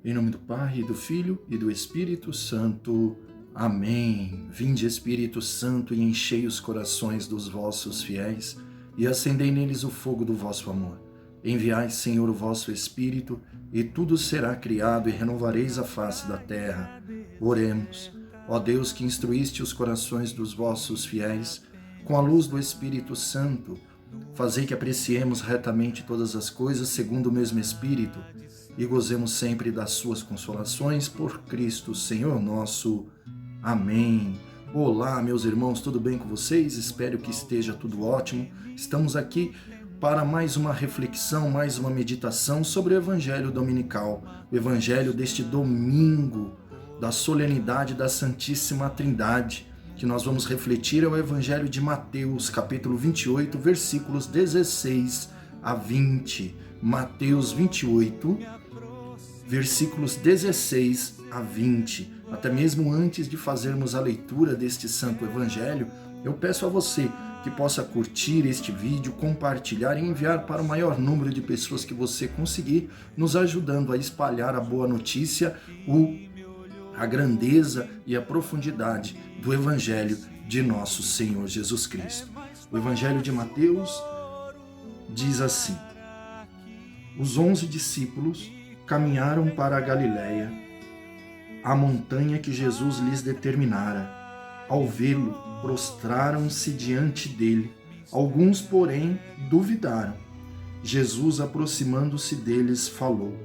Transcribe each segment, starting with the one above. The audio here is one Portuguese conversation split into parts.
Em nome do Pai, e do Filho e do Espírito Santo. Amém. Vinde, Espírito Santo, e enchei os corações dos vossos fiéis, e acendei neles o fogo do vosso amor. Enviai, Senhor, o vosso Espírito, e tudo será criado, e renovareis a face da terra. Oremos. Ó Deus, que instruíste os corações dos vossos fiéis, com a luz do Espírito Santo, fazei que apreciemos retamente todas as coisas segundo o mesmo Espírito, e gozemos sempre das suas consolações por Cristo, Senhor nosso. Amém. Olá, meus irmãos, tudo bem com vocês? Espero que esteja tudo ótimo. Estamos aqui para mais uma reflexão, mais uma meditação sobre o Evangelho Dominical, o Evangelho deste domingo, da solenidade da Santíssima Trindade, que nós vamos refletir é o Evangelho de Mateus, capítulo 28, versículos 16 a 20. Mateus 28, versículos 16 a 20. Até mesmo antes de fazermos a leitura deste Santo Evangelho, eu peço a você que possa curtir este vídeo, compartilhar e enviar para o maior número de pessoas que você conseguir, nos ajudando a espalhar a boa notícia, a grandeza e a profundidade do Evangelho de nosso Senhor Jesus Cristo. O Evangelho de Mateus diz assim: os 11 discípulos caminharam para a Galiléia, a montanha que Jesus lhes determinara. Ao vê-lo, prostraram-se diante dele. Alguns, porém, duvidaram. Jesus, aproximando-se deles, falou: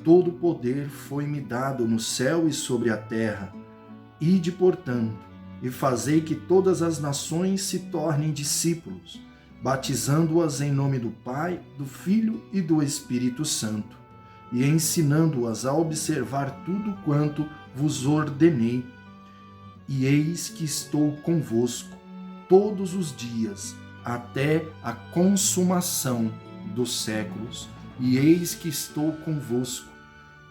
todo o poder foi-me dado no céu e sobre a terra. Ide, portanto, e fazei que todas as nações se tornem discípulos, batizando-as em nome do Pai, do Filho e do Espírito Santo, e ensinando-as a observar tudo quanto vos ordenei. E eis que estou convosco todos os dias, até a consumação dos séculos. E eis que estou convosco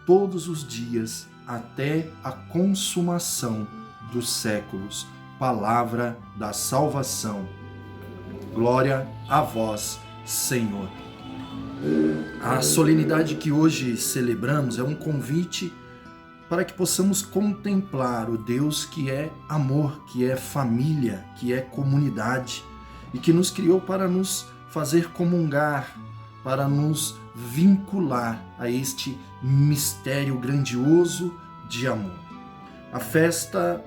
todos os dias, até a consumação dos séculos. Palavra da salvação. Glória a vós, Senhor. A solenidade que hoje celebramos é um convite para que possamos contemplar o Deus que é amor, que é família, que é comunidade e que nos criou para nos fazer comungar, para nos vincular a este mistério grandioso de amor. A festa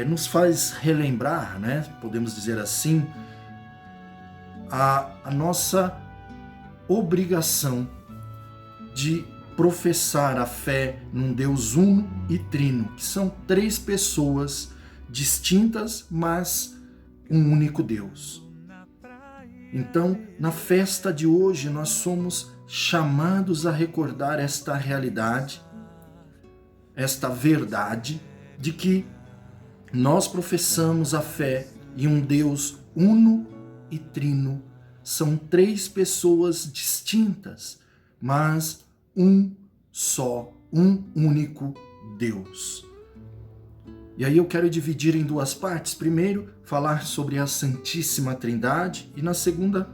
nos faz relembrar, podemos dizer assim, a nossa obrigação de professar a fé num Deus uno e trino, que são três pessoas distintas, mas um único Deus. Então, na festa de hoje, nós somos chamados a recordar esta realidade, esta verdade de que nós professamos a fé em um Deus uno e trino. São três pessoas distintas, mas um só, um único Deus. E aí eu quero dividir em duas partes. Primeiro, falar sobre a Santíssima Trindade, e na segunda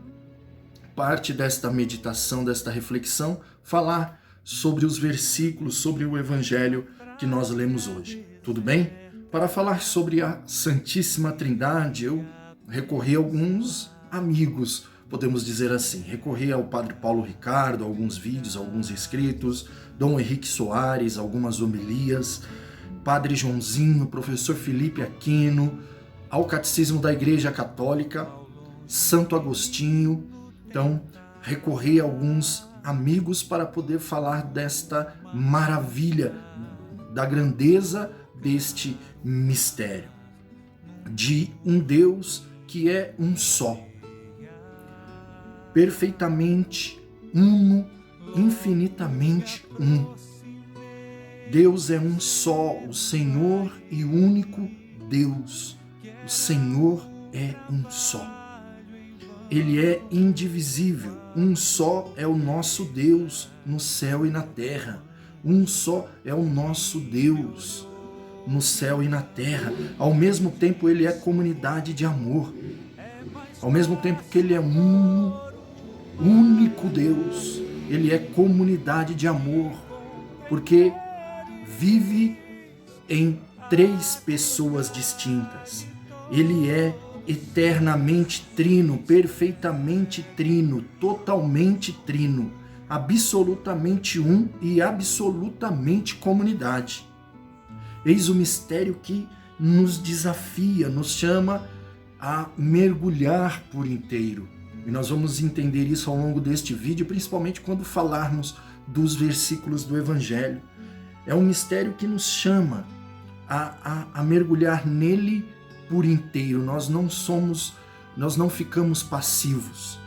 parte desta meditação, desta reflexão, falar sobre os versículos, sobre o Evangelho que nós lemos hoje. Tudo bem? Para falar sobre a Santíssima Trindade, eu recorri a alguns amigos, podemos dizer assim. Recorri ao Padre Paulo Ricardo, alguns vídeos, alguns escritos, Dom Henrique Soares, algumas homilias, Padre Joãozinho, Professor Felipe Aquino, ao Catecismo da Igreja Católica, Santo Agostinho. Então, recorri a alguns amigos para poder falar desta maravilha, da grandeza deste mistério, de um Deus que é um só, perfeitamente uno, infinitamente um. Deus é um só, o Senhor e único Deus. O Senhor é um só. Ele é indivisível. Um só é o nosso Deus no céu e na terra. Um só é o nosso Deus no céu e na terra. Ao mesmo tempo, ele é comunidade de amor. Ao mesmo tempo que ele é único Deus, ele é comunidade de amor. porque vive em três pessoas distintas. Ele é eternamente trino, perfeitamente trino, totalmente trino, absolutamente um e absolutamente comunidade. Eis o mistério que nos desafia, nos chama a mergulhar por inteiro. E nós vamos entender isso ao longo deste vídeo, principalmente quando falarmos dos versículos do Evangelho. É um mistério que nos chama a mergulhar nele por inteiro. Nós não ficamos passivos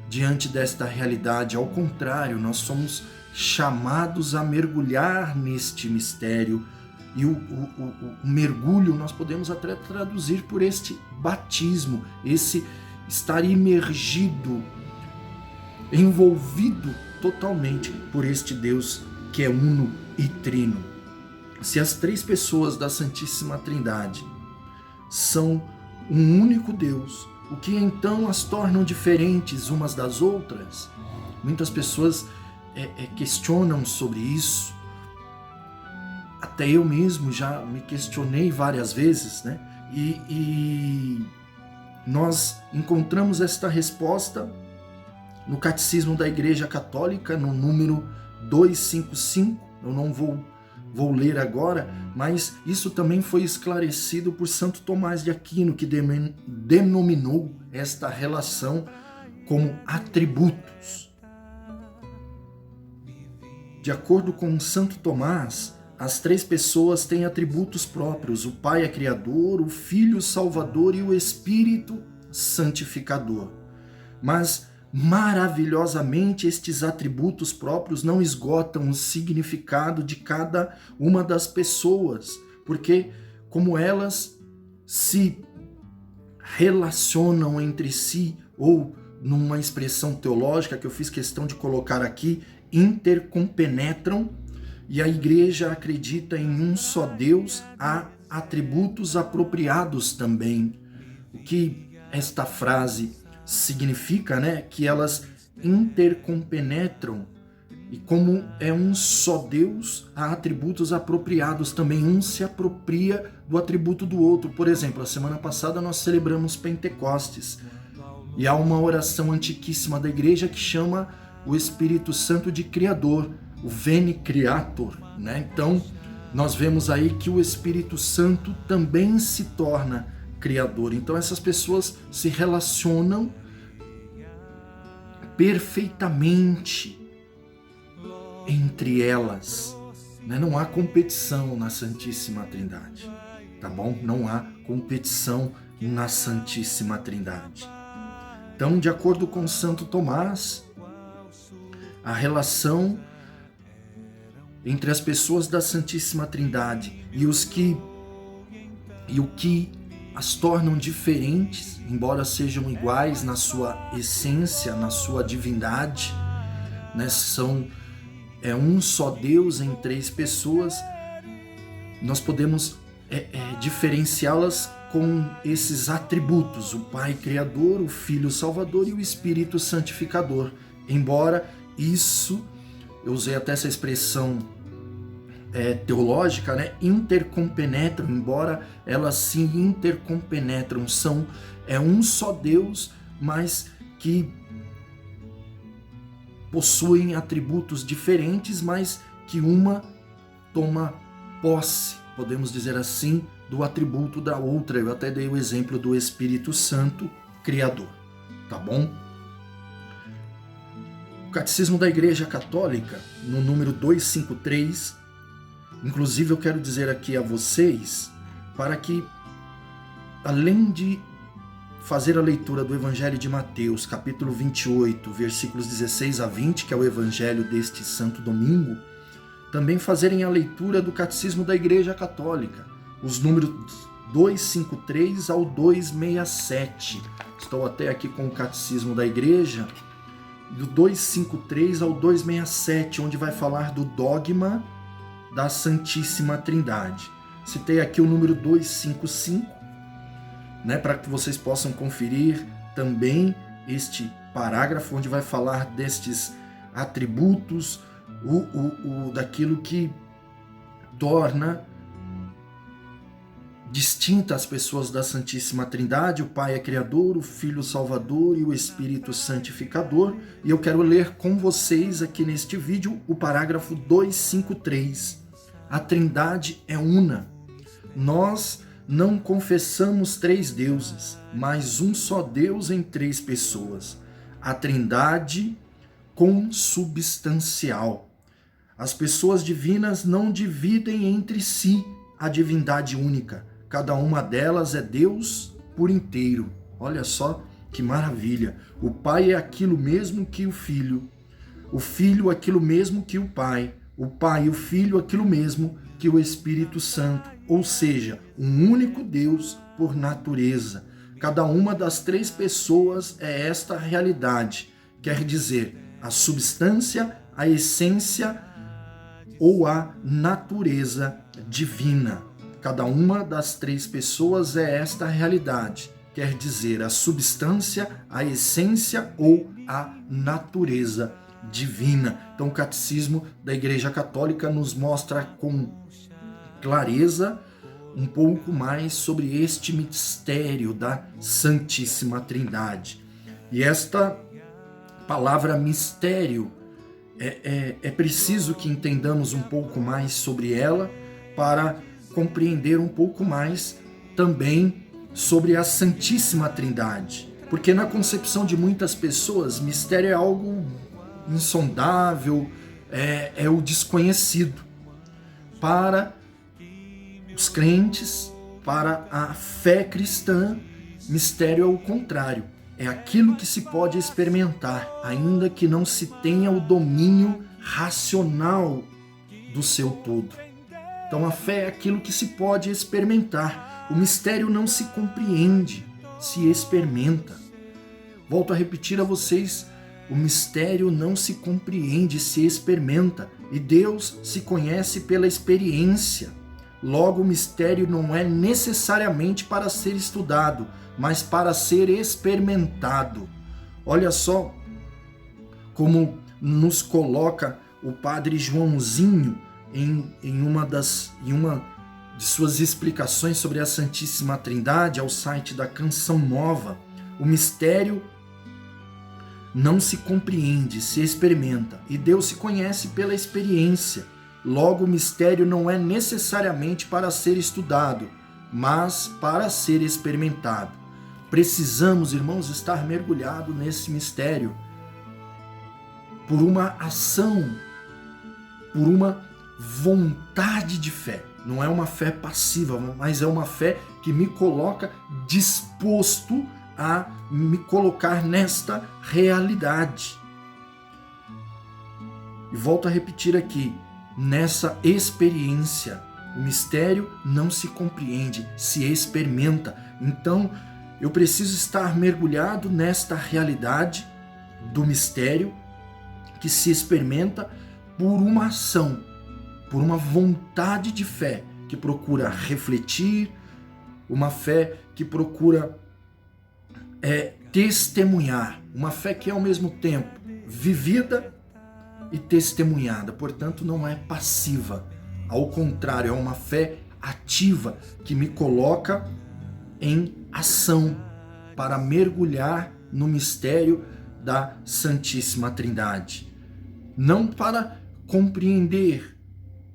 diante desta realidade. Ao contrário, nós somos chamados a mergulhar neste mistério. E o mergulho nós podemos até traduzir por este batismo, esse estar imergido, envolvido totalmente por este Deus que é uno e trino. Se as três pessoas da Santíssima Trindade são um único Deus, o que então as tornam diferentes umas das outras? Muitas pessoas questionam sobre isso. Até eu mesmo já me questionei várias vezes, né? E nós encontramos esta resposta no Catecismo da Igreja Católica, no número 255. Eu não vou ler agora, mas isso também foi esclarecido por Santo Tomás de Aquino, que denominou esta relação como atributos. De acordo com Santo Tomás, as três pessoas têm atributos próprios. O Pai é Criador, o Filho Salvador e o Espírito Santificador. Mas, maravilhosamente, estes atributos próprios não esgotam o significado de cada uma das pessoas, porque como elas se relacionam entre si, ou numa expressão teológica que eu fiz questão de colocar aqui, intercompenetram. E a igreja acredita em um só Deus, há atributos apropriados também. O que esta frase significa, né? Que elas intercompenetram. E como é um só Deus, há atributos apropriados também. Um se apropria do atributo do outro. Por exemplo, a semana passada nós celebramos Pentecostes. E há uma oração antiquíssima da igreja que chama o Espírito Santo de Criador, o Veni Creator, né? Então, nós vemos aí que o Espírito Santo também se torna Criador. Então, essas pessoas se relacionam perfeitamente entre elas, né? Não há competição na Santíssima Trindade, tá bom? Não há competição na Santíssima Trindade. Então, de acordo com Santo Tomás, a relação entre as pessoas da Santíssima Trindade e o que as tornam diferentes, embora sejam iguais na sua essência, na sua divindade, né? É um só Deus em três pessoas. Nós podemos diferenciá-las com esses atributos: o Pai Criador, o Filho Salvador e o Espírito Santificador. Embora isso, eu usei até essa expressão teológica, né? Intercompenetram, embora elas se intercompenetram, é um só Deus, mas que possuem atributos diferentes, mas que uma toma posse, podemos dizer assim, do atributo da outra. Eu até dei o exemplo do Espírito Santo Criador, tá bom? O Catecismo da Igreja Católica, no número 253, inclusive eu quero dizer aqui a vocês, para que, além de fazer a leitura do Evangelho de Mateus, capítulo 28, versículos 16 a 20, que é o Evangelho deste Santo Domingo, também fazerem a leitura do Catecismo da Igreja Católica, os números 253 ao 267. Estou até aqui com o Catecismo da Igreja, do 253 ao 267, onde vai falar do dogma da Santíssima Trindade. Citei aqui o número 255, né, para que vocês possam conferir também este parágrafo, onde vai falar destes atributos, daquilo que torna distinta as pessoas da Santíssima Trindade. O Pai é Criador, o Filho Salvador e o Espírito Santificador. E eu quero ler com vocês aqui neste vídeo o parágrafo 253. A Trindade é una. Nós não confessamos três deuses, mas um só Deus em três pessoas. A Trindade consubstancial. As pessoas divinas não dividem entre si a divindade única. Cada uma delas é Deus por inteiro. Olha só que maravilha. O Pai é aquilo mesmo que o Filho aquilo mesmo que o Pai e o Filho aquilo mesmo que o Espírito Santo, ou seja, um único Deus por natureza. Cada uma das três pessoas é esta realidade, quer dizer, a substância, a essência ou a natureza divina. Cada uma das três pessoas é esta realidade, quer dizer, a substância, a essência ou a natureza divina. Então, o Catecismo da Igreja Católica nos mostra com clareza um pouco mais sobre este mistério da Santíssima Trindade. E esta palavra mistério, é preciso que entendamos um pouco mais sobre ela para compreender um pouco mais também sobre a Santíssima Trindade. Porque na concepção de muitas pessoas, mistério é algo insondável, é o desconhecido. Para os crentes, para a fé cristã, mistério é o contrário. É aquilo que se pode experimentar, ainda que não se tenha o domínio racional do seu todo. Então a fé é aquilo que se pode experimentar. O mistério não se compreende, se experimenta. Volto a repetir a vocês, o mistério não se compreende, se experimenta. E Deus se conhece pela experiência. Logo, o mistério não é necessariamente para ser estudado, mas para ser experimentado. Olha só como nos coloca o Padre Joãozinho em uma de suas explicações sobre a Santíssima Trindade ao site da Canção Nova. O mistério não se compreende, se experimenta, e Deus se conhece pela experiência. Logo, o mistério não é necessariamente para ser estudado, mas para ser experimentado. Precisamos, irmãos, estar mergulhados nesse mistério por uma ação, por uma vontade de fé. Não é uma fé passiva, mas é uma fé que me coloca disposto a me colocar nesta realidade. E volto a repetir aqui, nessa experiência, o mistério não se compreende, se experimenta. Então, eu preciso estar mergulhado nesta realidade do mistério que se experimenta por uma ação, por uma vontade de fé que procura refletir, uma fé que procura testemunhar, uma fé que é ao mesmo tempo vivida e testemunhada, portanto não é passiva, ao contrário, é uma fé ativa que me coloca em ação para mergulhar no mistério da Santíssima Trindade. Não para compreender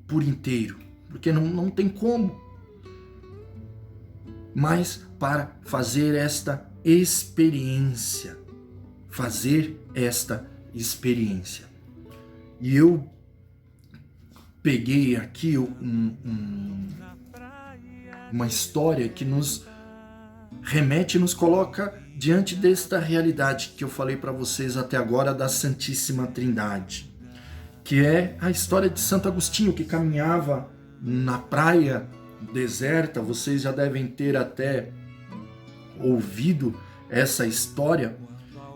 por inteiro, porque não tem como, mas para fazer esta experiência, E eu peguei aqui uma história que nos remete e nos coloca diante desta realidade que eu falei para vocês até agora da Santíssima Trindade, que é a história de Santo Agostinho, que caminhava na praia deserta. Vocês já devem ter até ouvido essa história,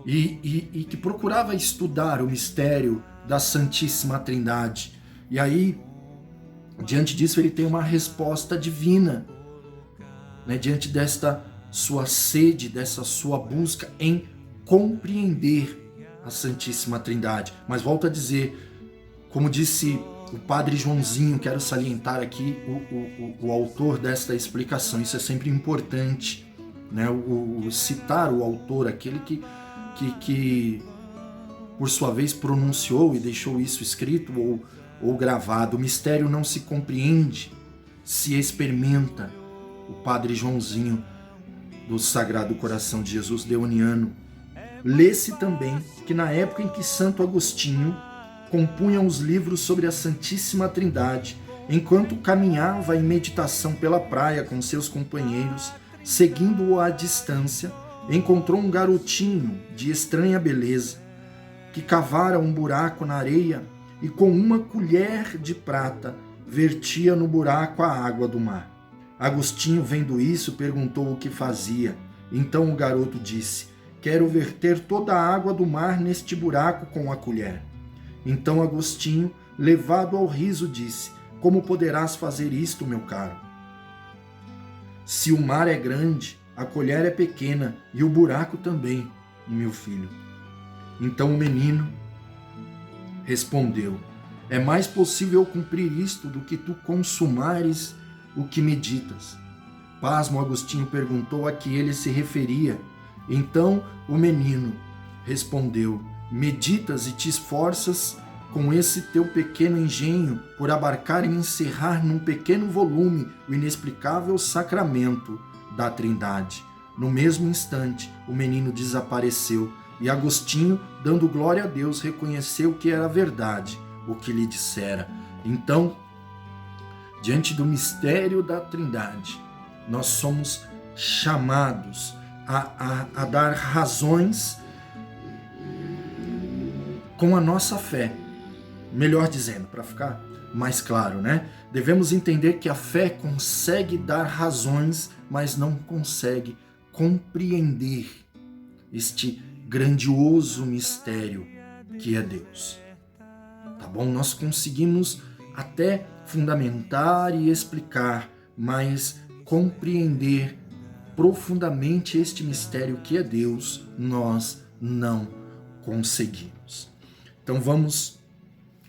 e que procurava estudar o mistério da Santíssima Trindade. E aí, diante disso, ele tem uma resposta divina, né? Diante desta sua sede, dessa sua busca em compreender a Santíssima Trindade. Mas volto a dizer, Como disse o Padre Joãozinho, quero salientar aqui o autor desta explicação, isso é sempre importante, né? Citar o autor, aquele que por sua vez pronunciou e deixou isso escrito ou gravado. O mistério não se compreende, se experimenta. O Padre Joãozinho do Sagrado Coração de Jesus Deoniano. Lê-se também que na época em que Santo Agostinho compunha os livros sobre a Santíssima Trindade, enquanto caminhava em meditação pela praia com seus companheiros, seguindo-o à distância, encontrou um garotinho de estranha beleza, que cavara um buraco na areia e com uma colher de prata vertia no buraco a água do mar. Agostinho, vendo isso, perguntou o que fazia. Então o garoto disse: quero verter toda a água do mar neste buraco com a colher. Então Agostinho, levado ao riso, disse: como poderás fazer isto, meu caro? Se o mar é grande, a colher é pequena e o buraco também, meu filho. Então o menino respondeu: é mais possível cumprir isto do que tu consumares o que meditas. Pasmo, Agostinho perguntou a que ele se referia. Então o menino respondeu: meditas e te esforças com esse teu pequeno engenho por abarcar e encerrar num pequeno volume o inexplicável sacramento da Trindade. No mesmo instante, o menino desapareceu e Agostinho, dando glória a Deus, reconheceu que era verdade o que lhe dissera. Então, diante do mistério da Trindade, nós somos chamados a dar razões com a nossa fé. Melhor dizendo, para ficar mais claro, né? Devemos entender que a fé consegue dar razões, mas não consegue compreender este grandioso mistério que é Deus. Tá bom? Nós conseguimos até fundamentar e explicar, mas compreender profundamente este mistério que é Deus, nós não conseguimos. Então vamos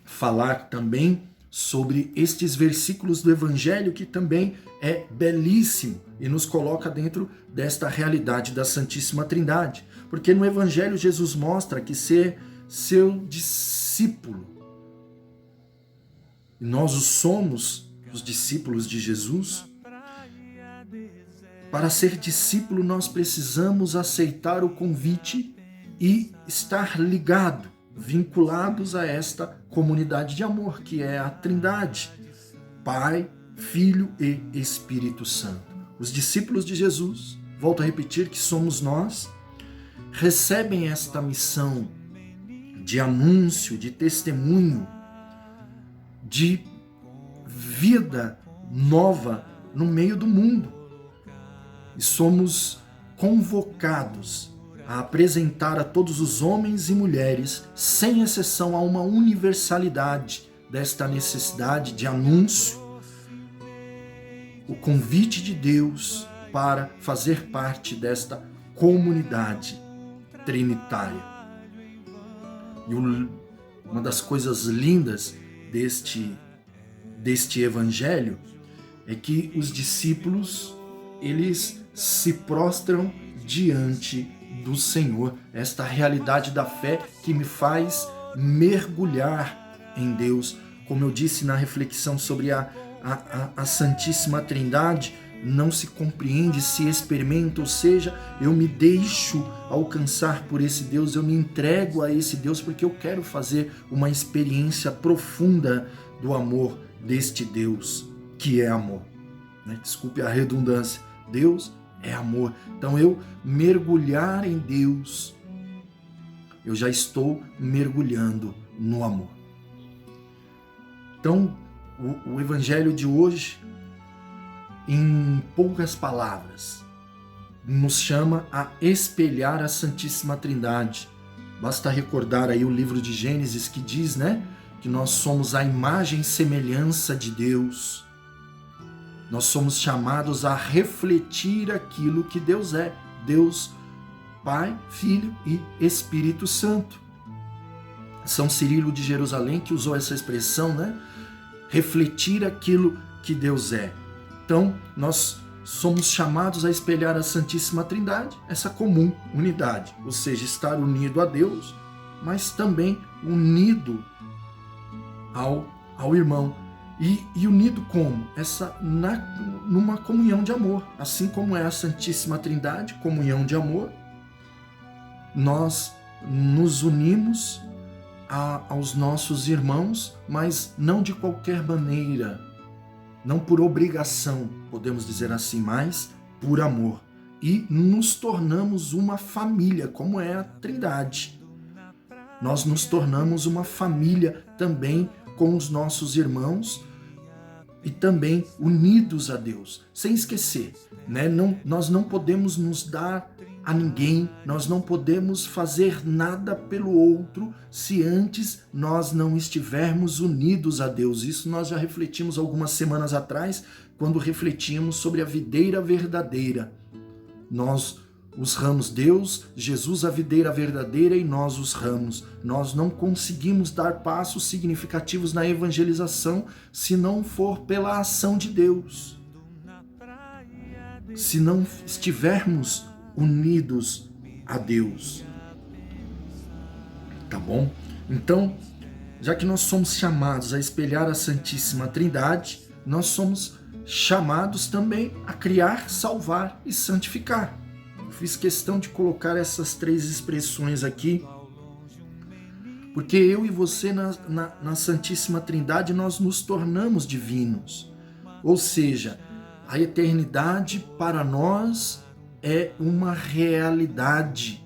falar também sobre estes versículos do Evangelho, que também é belíssimo e nos coloca dentro desta realidade da Santíssima Trindade. Porque no Evangelho Jesus mostra que ser seu discípulo, e nós o somos, os discípulos de Jesus. Para ser discípulo, nós precisamos aceitar o convite e estar ligado, vinculados a esta comunidade de amor, que é a Trindade, Pai, Filho e Espírito Santo. Os discípulos de Jesus, volto a repetir que somos nós, recebem esta missão de anúncio, de testemunho, de vida nova no meio do mundo. E somos convocados a apresentar a todos os homens e mulheres, sem exceção, a uma universalidade desta necessidade de anúncio, o convite de Deus para fazer parte desta comunidade trinitária. E uma das coisas lindas deste evangelho é que os discípulos, eles se prostram diante do Senhor. Esta realidade da fé que me faz mergulhar em Deus. Como eu disse na reflexão sobre a Santíssima Trindade, não se compreende, se experimenta, ou seja, eu me deixo alcançar por esse Deus, eu me entrego a esse Deus porque eu quero fazer uma experiência profunda do amor deste Deus, que é amor. Desculpe a redundância, Deus é amor. Então eu mergulhar em Deus, eu já estou mergulhando no amor. Então, o evangelho de hoje, em poucas palavras, nos chama a espelhar a Santíssima Trindade. Basta recordar aí o livro de Gênesis que diz, que nós somos a imagem e semelhança de Deus. Nós somos chamados a refletir aquilo que Deus é. Deus, Pai, Filho e Espírito Santo. São Cirilo de Jerusalém que usou essa expressão, né? Refletir aquilo que Deus é. Então, nós somos chamados a espelhar a Santíssima Trindade, essa comum unidade, ou seja, estar unido a Deus, mas também unido ao irmão. E unido como? Numa comunhão de amor. Assim como é a Santíssima Trindade, comunhão de amor, nós nos unimos aos nossos irmãos, mas não de qualquer maneira, não por obrigação, podemos dizer assim, mas por amor. E nos tornamos uma família, como é a Trindade. Nós nos tornamos uma família também com os nossos irmãos e também unidos a Deus, sem esquecer, né? Nós não podemos nos dar a ninguém, nós não podemos fazer nada pelo outro se antes nós não estivermos unidos a Deus. Isso nós já refletimos algumas semanas atrás, quando refletimos sobre a videira verdadeira. Nós os ramos, Deus, Jesus a videira verdadeira e nós os ramos. Nós não conseguimos dar passos significativos na evangelização se não for pela ação de Deus. Se não estivermos unidos a Deus. Tá bom? Então, já que nós somos chamados a espelhar a Santíssima Trindade, nós somos chamados também a criar, salvar e santificar. Fiz questão de colocar essas três expressões aqui, porque eu e você na Santíssima Trindade nós nos tornamos divinos. Ou seja, a eternidade para nós é uma realidade.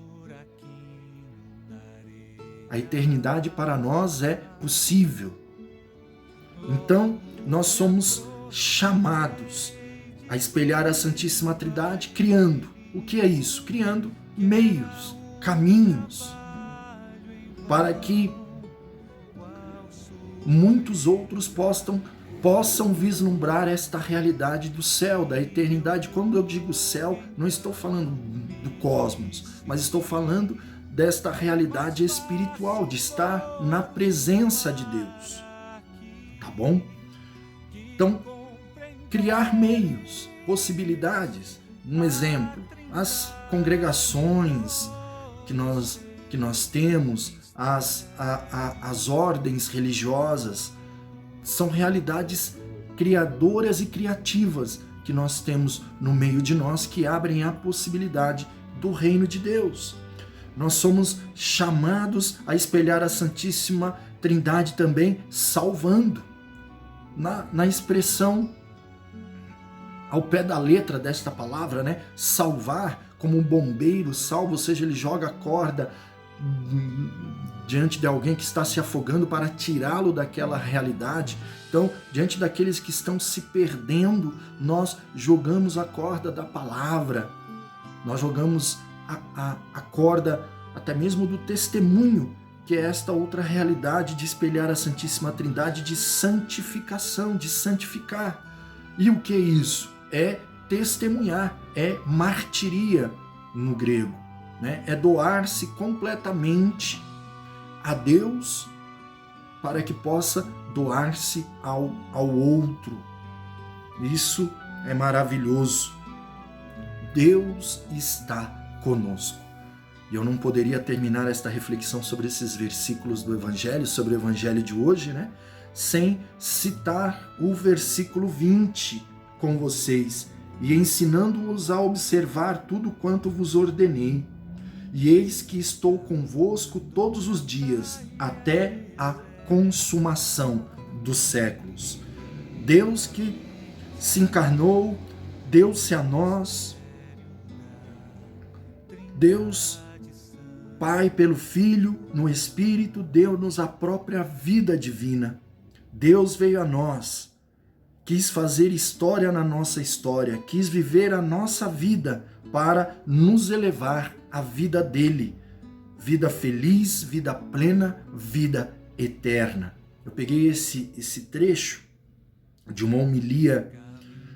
A eternidade para nós é possível. Então, nós somos chamados a espelhar a Santíssima Trindade criando. O que é isso? Criando meios, caminhos, para que muitos outros possam vislumbrar esta realidade do céu, da eternidade. Quando eu digo céu, não estou falando do cosmos, mas estou falando desta realidade espiritual, de estar na presença de Deus. Tá bom? Então, criar meios, possibilidades. Um exemplo, as congregações que nós temos, as ordens religiosas, são realidades criadoras e criativas que nós temos no meio de nós, que abrem a possibilidade do reino de Deus. Nós somos chamados a espelhar a Santíssima Trindade também, salvando. Na expressão ao pé da letra desta palavra, né? Salvar, como um bombeiro salva, ou seja, ele joga a corda diante de alguém que está se afogando para tirá-lo daquela realidade. Então, diante daqueles que estão se perdendo, nós jogamos a corda da palavra, nós jogamos a corda até mesmo do testemunho, que é esta outra realidade de espelhar a Santíssima Trindade, de santificação, de santificar. E o que é isso? É testemunhar, é martiria no grego, né? É doar-se completamente a Deus para que possa doar-se ao outro. Isso é maravilhoso. Deus está conosco. E eu não poderia terminar esta reflexão sobre esses versículos do Evangelho, sobre o Evangelho de hoje, né? Sem citar o versículo 20 com vocês, e ensinando-os a observar tudo quanto vos ordenei. E eis que estou convosco todos os dias, até a consumação dos séculos. Deus que se encarnou, deu-se a nós, Deus Pai pelo Filho, no Espírito, deu-nos a própria vida divina. Deus veio a nós, quis fazer história na nossa história, quis viver a nossa vida para nos elevar à vida dele. Vida feliz, vida plena, vida eterna. Eu peguei esse trecho de uma homilia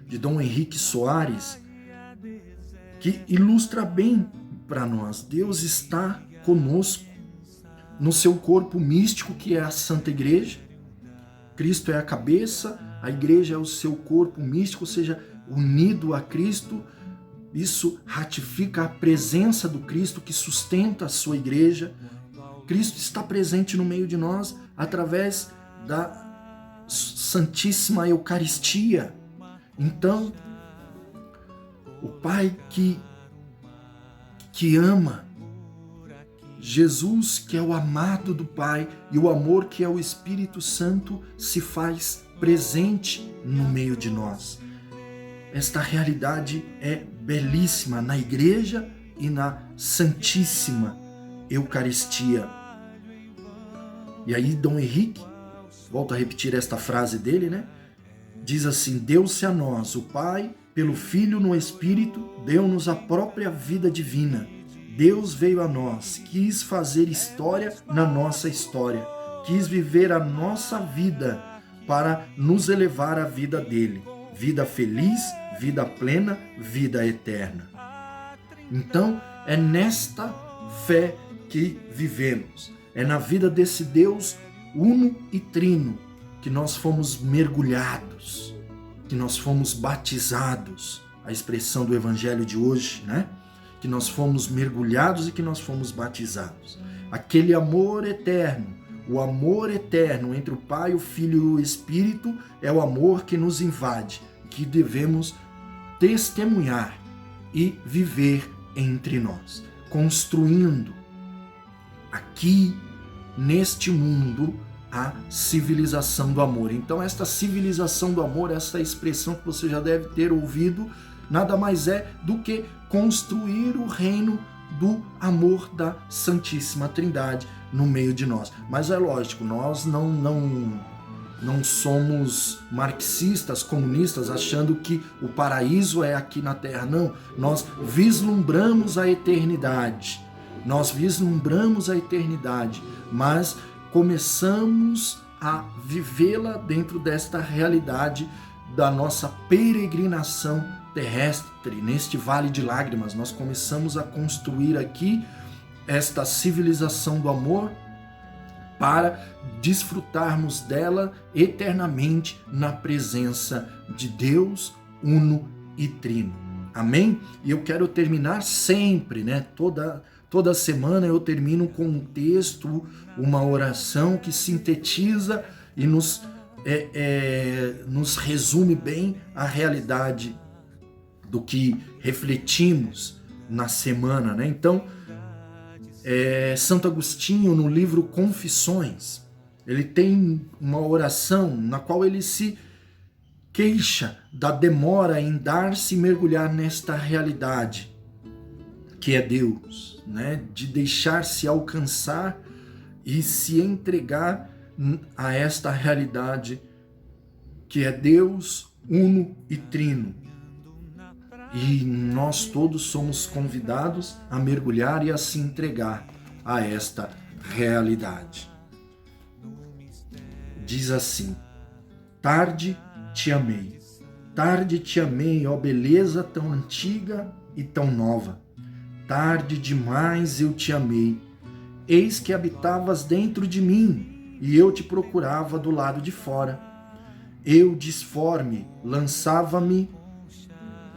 de Dom Henrique Soares, que ilustra bem para nós. Deus está conosco. no seu corpo místico, que é a Santa Igreja. Cristo é a cabeça, a igreja é o seu corpo místico, ou seja, unido a Cristo. Isso ratifica a presença do Cristo que sustenta a sua igreja. Cristo está presente no meio de nós através da Santíssima Eucaristia. Então, o Pai que ama, Jesus, que é o amado do Pai, e o amor, que é o Espírito Santo, se faz presente no meio de nós. Esta realidade é belíssima na igreja e na Santíssima Eucaristia. E aí Dom Henrique, volto a repetir esta frase dele, né? Diz assim: deu-se a nós, o Pai, pelo Filho no Espírito, deu-nos a própria vida divina. Deus veio a nós, quis fazer história na nossa história, quis viver a nossa vida para nos elevar à vida dele. Vida feliz, vida plena, vida eterna. Então, é nesta fé que vivemos. É na vida desse Deus uno e trino que nós fomos mergulhados, que nós fomos batizados, a expressão do evangelho de hoje, né? Que nós fomos mergulhados e que nós fomos batizados. Aquele amor eterno, o amor eterno entre o Pai, o Filho e o Espírito é o amor que nos invade, que devemos testemunhar e viver entre nós, construindo aqui neste mundo a civilização do amor. Então, esta civilização do amor, essa expressão que você já deve ter ouvido, nada mais é do que construir o reino do amor da Santíssima Trindade no meio de nós. Mas é lógico, nós não somos marxistas, comunistas, achando que o paraíso é aqui na Terra. Não, nós vislumbramos a eternidade. Nós vislumbramos a eternidade, mas começamos a vivê-la dentro desta realidade da nossa peregrinação terrestre, neste vale de lágrimas. Nós começamos a construir aqui esta civilização do amor para desfrutarmos dela eternamente na presença de Deus uno e trino. Amém? E eu quero terminar sempre, né? Toda semana eu termino com um texto, uma oração que sintetiza e nos resume bem a realidade do que refletimos na semana, né? Então, Santo Agostinho, no livro Confissões, ele tem uma oração na qual ele se queixa da demora em dar-se e mergulhar nesta realidade que é Deus, né? De deixar-se alcançar e se entregar a esta realidade que é Deus uno e trino. E nós todos somos convidados a mergulhar e a se entregar a esta realidade. Diz assim: tarde te amei, ó beleza tão antiga e tão nova. Tarde demais eu te amei, eis que habitavas dentro de mim, e eu te procurava do lado de fora. Eu, disforme, lançava-me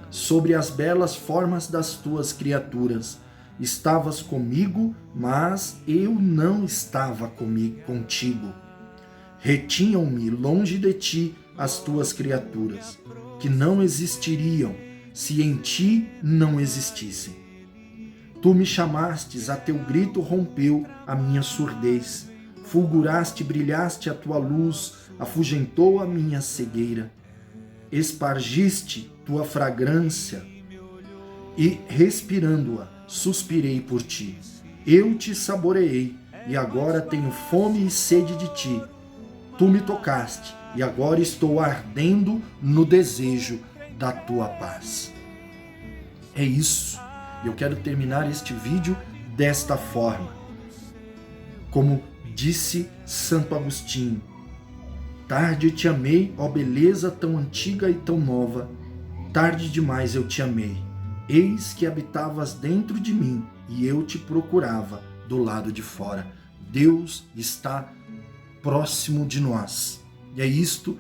sobre as belas formas das tuas criaturas. Estavas comigo, mas eu não estava contigo. Retinham-me longe de ti as tuas criaturas, que não existiriam se em ti não existissem. Tu me chamastes, a teu grito rompeu a minha surdez. Fulguraste, brilhaste a tua luz, afugentou a minha cegueira. Espargiste tua fragrância e, respirando-a, suspirei por ti. Eu te saboreei e agora tenho fome e sede de ti. Tu me tocaste e agora estou ardendo no desejo da tua paz. É isso. Eu quero terminar este vídeo desta forma. Como disse Santo Agostinho: tarde te amei, ó beleza tão antiga e tão nova. Tarde demais eu te amei. Eis que habitavas dentro de mim e eu te procurava do lado de fora. Deus está próximo de nós. E é isto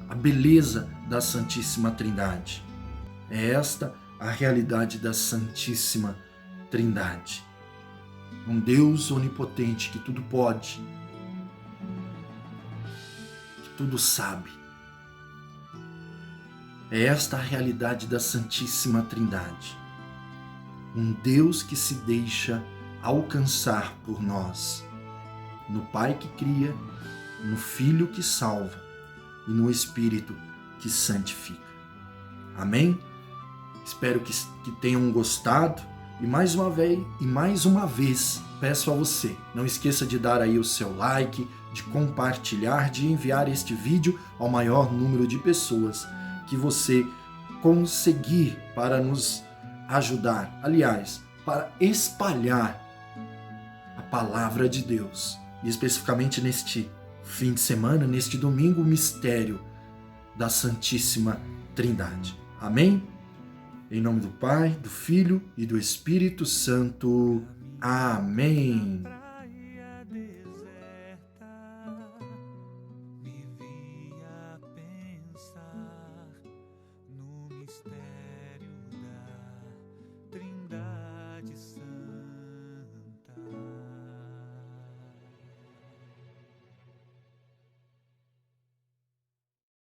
a beleza da Santíssima Trindade. É esta a realidade da Santíssima Trindade. Um Deus onipotente que tudo pode, que tudo sabe. É esta a realidade da Santíssima Trindade. Um Deus que se deixa alcançar por nós, no Pai que cria, no Filho que salva e no Espírito que santifica. Amém? Espero que tenham gostado e mais uma vez peço a você, não esqueça de dar aí o seu like, de compartilhar, de enviar este vídeo ao maior número de pessoas que você conseguir para nos ajudar, aliás, para espalhar a palavra de Deus, e especificamente neste fim de semana, neste domingo, o mistério da Santíssima Trindade. Amém? Em nome do Pai, do Filho e do Espírito Santo. Amém.